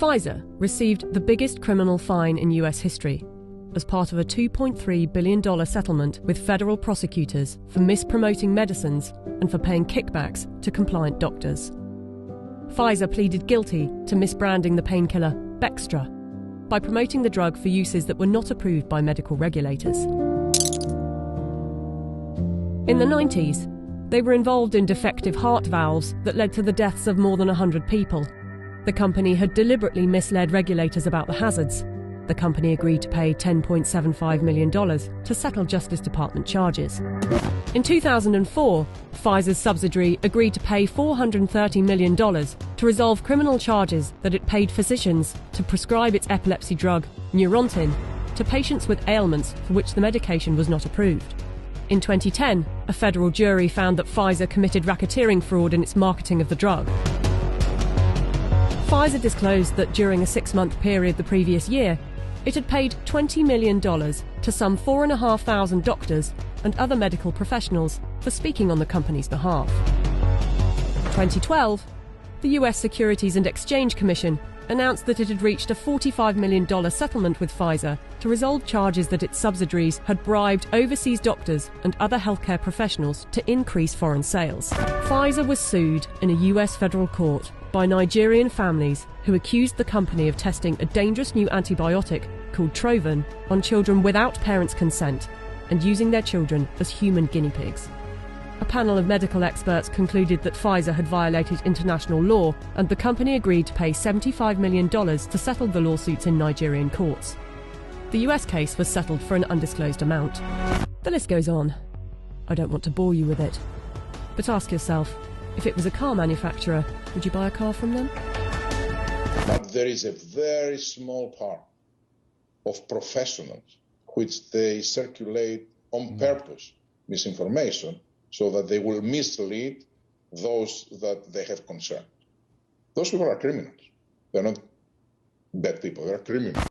Pfizer received the biggest criminal fine in US history as part of a $2.3 billion settlement with federal prosecutors for mispromoting medicines and for paying kickbacks to compliant doctors. Pfizer pleaded guilty to misbranding the painkiller Bextra by promoting the drug for uses that were not approved by medical regulators. In the 90s, they were involved in defective heart valves that led to the deaths of more than 100 people. The company had deliberately misled regulators about the hazards. The company agreed to pay $10.75 million to settle Justice Department charges. In 2004, Pfizer's subsidiary agreed to pay $430 million to resolve criminal charges that it paid physicians to prescribe its epilepsy drug, Neurontin, to patients with ailments for which the medication was not approved. In 2010, a federal jury found that Pfizer committed racketeering fraud in its marketing of the drug. Pfizer disclosed that during a 6-month period the previous year, it had paid $20 million to some 4,500 doctors and other medical professionals for speaking on the company's behalf. In 2012, the US Securities and Exchange Commission announced that it had reached a $45 million settlement with Pfizer to resolve charges that its subsidiaries had bribed overseas doctors and other healthcare professionals to increase foreign sales. Pfizer was sued in a US federal court by Nigerian families who accused the company of testing a dangerous new antibiotic called Trovan on children without parents' consent and using their children as human guinea pigs. A panel of medical experts concluded that Pfizer had violated international law, and the company agreed to pay $75 million to settle the lawsuits in Nigerian courts. The US case was settled for an undisclosed amount. The list goes on. I don't want to bore you with it. But ask yourself, if it was a car manufacturer, would you buy a car from them? But there is a very small part of professionals which they circulate on purpose misinformation so that they will mislead those that they have concerned. Those people are criminals. They're not bad people, they're criminals.